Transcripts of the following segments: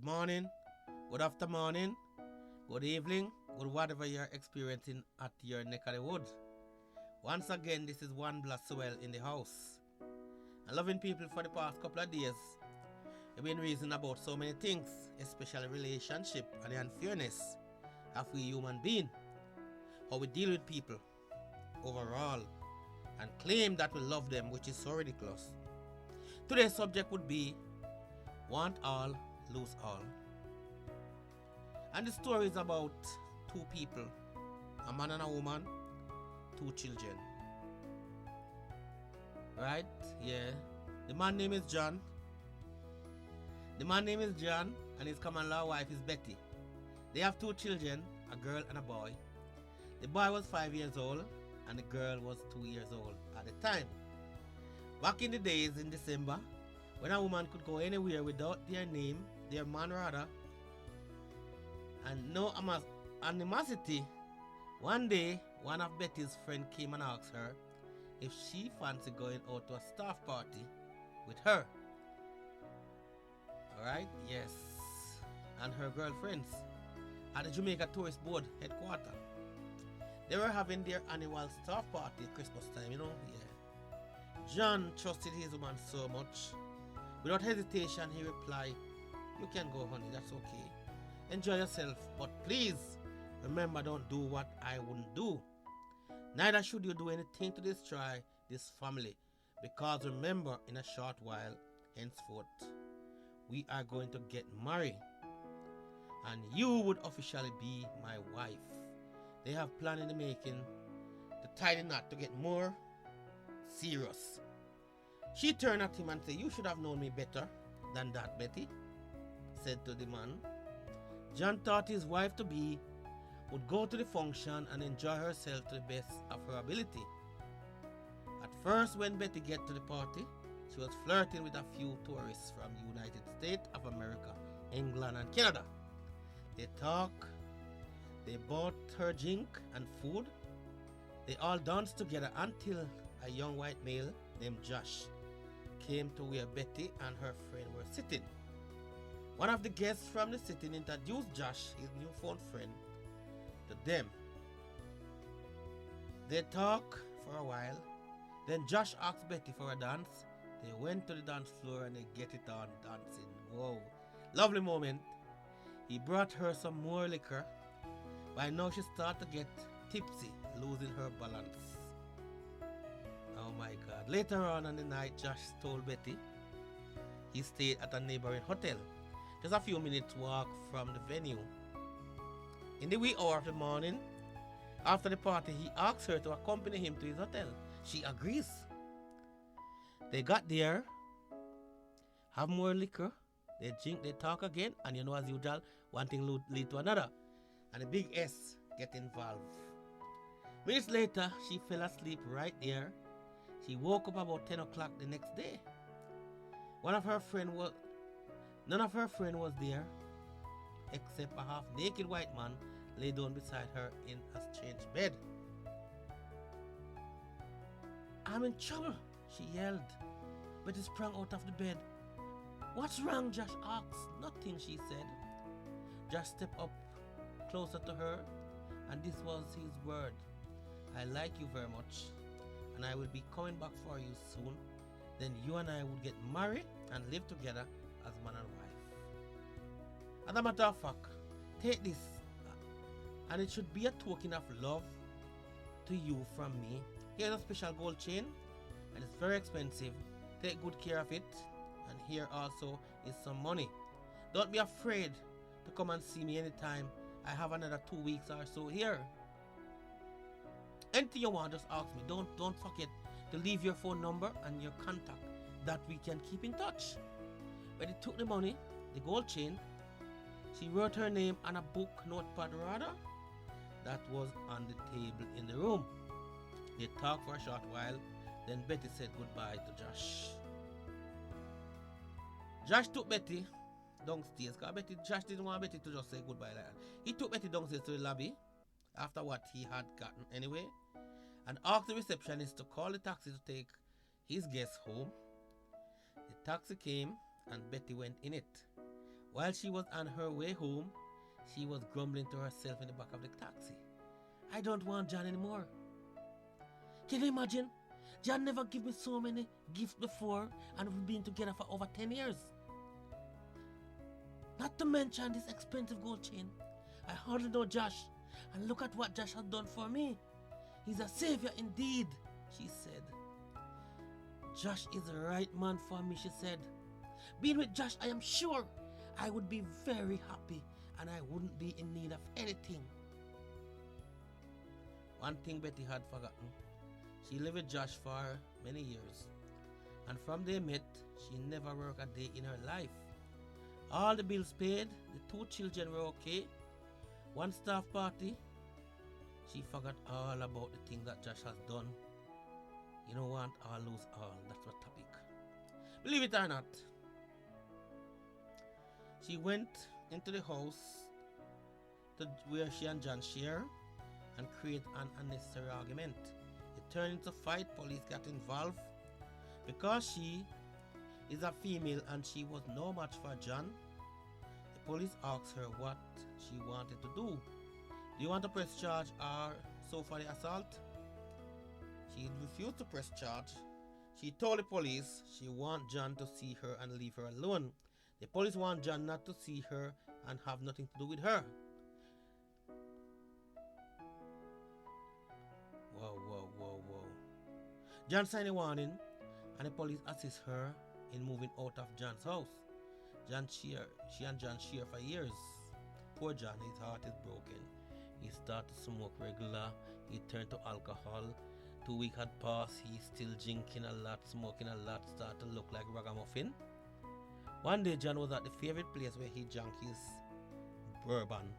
morning, good afternoon, good evening, good whatever you're experiencing at your neck of the woods. Once again, this is One Blesswell in the house. And loving people for the past couple of days, we've been reasoning about so many things, especially relationship and the unfairness of we human being, how we deal with people overall, and claim that we love them, which is so ridiculous. Today's subject would be want all, lose all. And the story is about two people, a man and a woman, two children. Right? Yeah. The man name is John. And his common law wife is Betty. They have two children, a girl and a boy. The boy was 5 years old and the girl was 2 years old at the time. Back in the days in December, when a woman could go anywhere without their name, their man rather, and no animosity, one day one of Betty's friends came and asked her if she fancied going out to a staff party with her. Alright, yes. And her girlfriends at the Jamaica Tourist Board headquarters. They were having their annual staff party at Christmas time, yeah. John trusted his woman so much. Without hesitation, he replied, "You can go, honey, that's okay. Enjoy yourself, but please, remember, don't do what I wouldn't do. Neither should you do anything to destroy this family, because remember, in a short while, henceforth, we are going to get married, and you would officially be my wife." They have planned in the making to tie the knot to get more serious. She turned at him and said, "You should have known me better than that, Betty," said to the man. John thought his wife-to-be would go to the function and enjoy herself to the best of her ability. At first, when Betty get to the party, she was flirting with a few tourists from the United States of America, England and Canada. They talked, they bought her drink and food. They all danced together until a young white male named Josh came to where Betty and her friend were sitting. One of the guests from the sitting introduced Josh, his newfound friend, to them. They talked for a while. Then Josh asked Betty for a dance. They went to the dance floor and they get it on dancing. Whoa, lovely moment. He brought her some more liquor. By now she started to get tipsy, losing her balance. Oh my God. Later on in the night, Josh told Betty he stayed at a neighboring hotel, just a few minutes walk from the venue. In the wee hour of the morning, after the party, he asked her to accompany him to his hotel. She agrees. They got there, have more liquor, they drink, they talk again, and you know, as usual, one thing lead to another. And the big S get involved. Minutes later, she fell asleep right there. She woke up about 10 o'clock the next day. None of her friend was there, except a half-naked white man lay down beside her in a strange bed. "I'm in trouble," she yelled. Betty sprang out of the bed. "What's wrong?" Josh asked. "Nothing," she said. Josh stepped up closer to her, and this was his word. "I like you very much, and I will be coming back for you soon. Then you and I would get married and live together as man and wife. As a matter of fact, take this, and it should be a token of love to you from me. Here's a special gold chain, and it's very expensive. Take good care of it. And here also is some money. Don't be afraid to come and see me anytime. I have another 2 weeks or so here. Anything you want, just ask me. Don't forget to leave your phone number and your contact, that we can keep in touch." When he took the money, the gold chain, she wrote her name on a book notepad rather that was on the table in the room. They talked for a short while, then Betty said goodbye to Josh. Josh took Betty downstairs, because Josh didn't want Betty to just say goodbye like that. He took Betty downstairs to the lobby after what he had gotten anyway, and asked the receptionist to call the taxi to take his guests home. The taxi came and Betty went in it. While she was on her way home, she was grumbling to herself in the back of the taxi. I don't want John anymore. Can you imagine? John never gave me so many gifts before, and we've been together for over 10 years. Not to mention this expensive gold chain. I hardly know Josh, and look at what Josh has done for me. He's a savior indeed, she said. Josh is the right man for me, she said. Being with Josh, I am sure I would be very happy and I wouldn't be in need of anything. One thing Betty had forgotten. She lived with Josh for many years, and from they met, she never worked a day in her life. All the bills paid, the 2 children were okay. One staff party, she forgot all about the things that Josh has done. You know what? All lose all. That's the topic. Believe it or not, she went into the house where she and John share and create an unnecessary argument. It turned into a fight. Police got involved because she is a female and she was no match for John. The police asked her what she wanted to do. Do you want to press charge or so for the assault? She refused to press charge. She told the police she want John to see her and leave her alone. The police want John not to see her and have nothing to do with her. Whoa. John signed a warning and the police assist her in moving out of John's house. She and John share for years. Poor John, his heart is broken. He started to smoke regular. He turned to alcohol. 2 weeks had passed. He's still drinking a lot, smoking a lot, started to look like ragamuffin. One day John was at the favorite place where he drank his bourbon.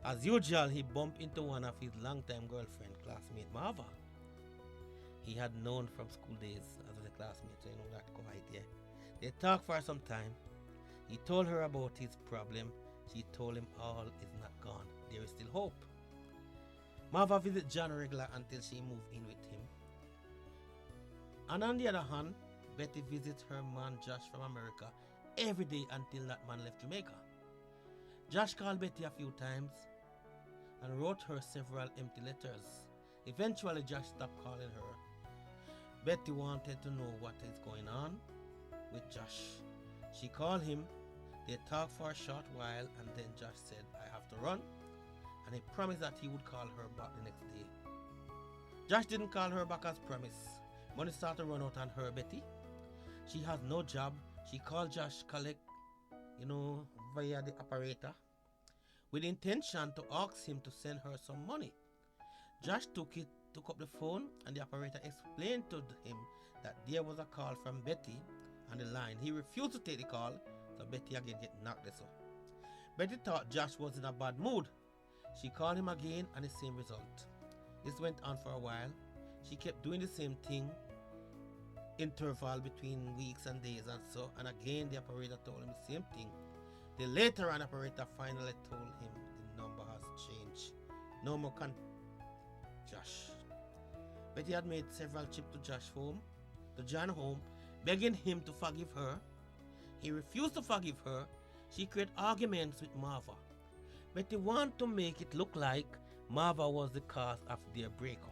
As usual, he bumped into one of his longtime girlfriend, classmate Marva. He had known from school days as a classmate, so you know that quite, yeah. They talked for some time. He told her about his problem. She told him all is not gone. There is still hope. Marva visited John regular until she moved in with him. And on the other hand, Betty visits her man Josh from America every day until that man left Jamaica. Josh called Betty a few times and wrote her several empty letters. Eventually Josh stopped calling her. Betty wanted to know what is going on with Josh. She called him. They talked for a short while and then Josh said, I have to run, and he promised that he would call her back the next day. Josh didn't call her back as promised. Money started to run out on her, Betty. She has no job. She called Josh collect, via the operator with the intention to ask him to send her some money. Josh took up the phone and the operator explained to him that there was a call from Betty on the line. He refused to take the call, so Betty again get knocked this up. Betty thought Josh was in a bad mood. She called him again and the same result. This went on for a while. She kept doing the same thing, interval between weeks and days and again the operator told him the same thing. The later on operator finally told him the number has changed. No more Josh. Betty had made several trips to John home, begging him to forgive her. He refused to forgive her. She created arguments with Marva. Betty wanted to make it look like Marva was the cause of their breakup.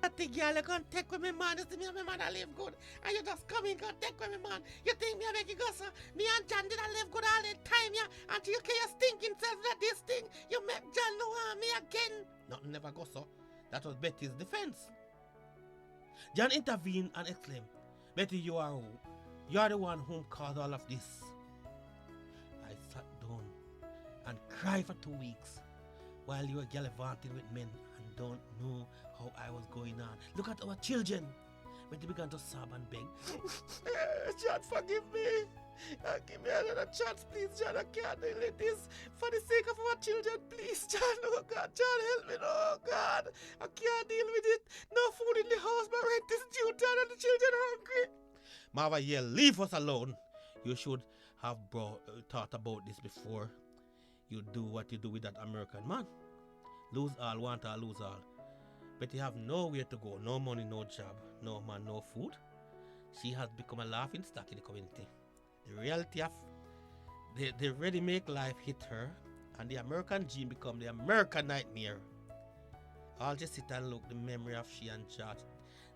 I think girl, you can take with me man, you see me and my man I live good. And you just come in, can take with me man. You think me I make you go so? Me and John did I live good all the time, yeah? Until you can stinking self that this thing, you make John know me again. Nothing never go so. That was Betty's defense. John intervened and exclaimed, Betty, you are the one whom caused all of this. I sat down and cried for 2 weeks while you were gallivanting with men and don't know how I was going on. Look at our children. Betty began to sob and beg. John, forgive me. Give me another chance, please, John. I can't deal with this. For the sake of our children, please, John. Oh, God, John, help me. Oh, God. I can't deal with it. No food in the house. My rent is due, John, and the children are hungry. Marva yelled, leave us alone. You should have thought about this before you do what you do with that American man. Lose all, want all, lose all. Betty have nowhere to go. No money, no job. No man, no food. She has become a laughing stock in the community. The reality of The ready-make life hit her, and the American dream become the American nightmare. I'll just sit and look the memory of she and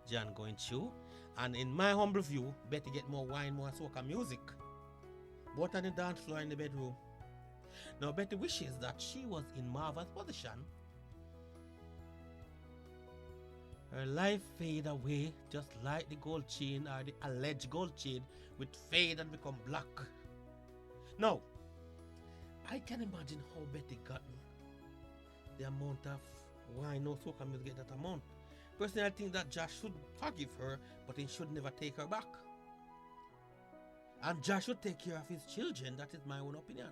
John going through. And in my humble view, Betty get more wine, more soca music. Both on the dance floor in the bedroom. Now Betty wishes that she was in Marva's position. Her life fade away just like the gold chain or the alleged gold chain would fade and become black. Now, I can imagine how Betty got the amount of why no soca music get that amount. Personally, I think that Josh should forgive her, but he should never take her back. And Josh should take care of his children. That is my own opinion.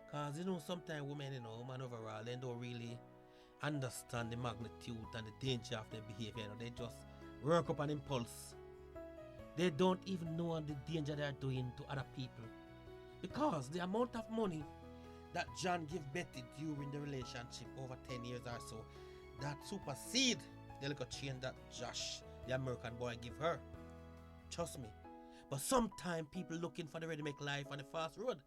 Because, sometimes women, women overall, they don't really understand the magnitude and the danger of their behavior. They just work up an impulse. They don't even know the danger they are doing to other people. Because the amount of money that John gave Betty during the relationship over 10 years or so, that supersede the little chain that Josh, the American boy, give her. Trust me. But sometimes people looking for the ready-make life on the fast road.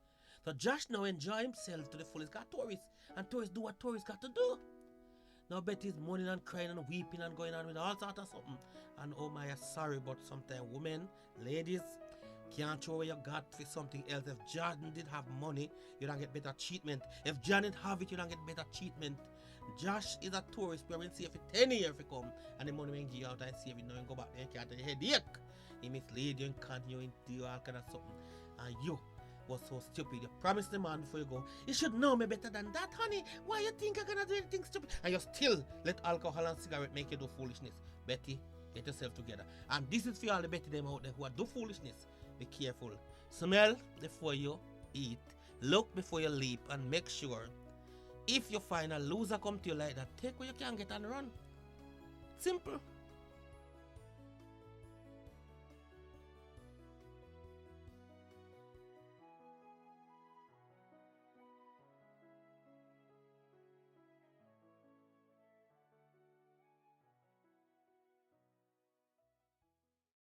So Josh now enjoy himself to the fullest. Got tourists, and tourists do what tourists got to do. Now Betty's moaning and crying and weeping and going on with all sorts of something. And oh my, sorry, but sometimes women, ladies, can't throw away your God for something else. If John did have money, you don't get better treatment. If John didn't have it, you don't get better treatment. Josh is a tourist where we see for 10 years if he come and the money when give out and save it now and go back there and can't take a headache. He mislead you and continue and do all kind of something. And you was so stupid. You promised the man before you go, you should know me better than that, honey. Why you think I'm gonna do anything stupid? And you still let alcohol and cigarette make you do foolishness. Betty, get yourself together. And this is for all the Betty them out there who are do foolishness. Be careful. Smell before you eat. Look before you leap, and make sure if you find a loser come to you like that, take what you can get and run. Simple.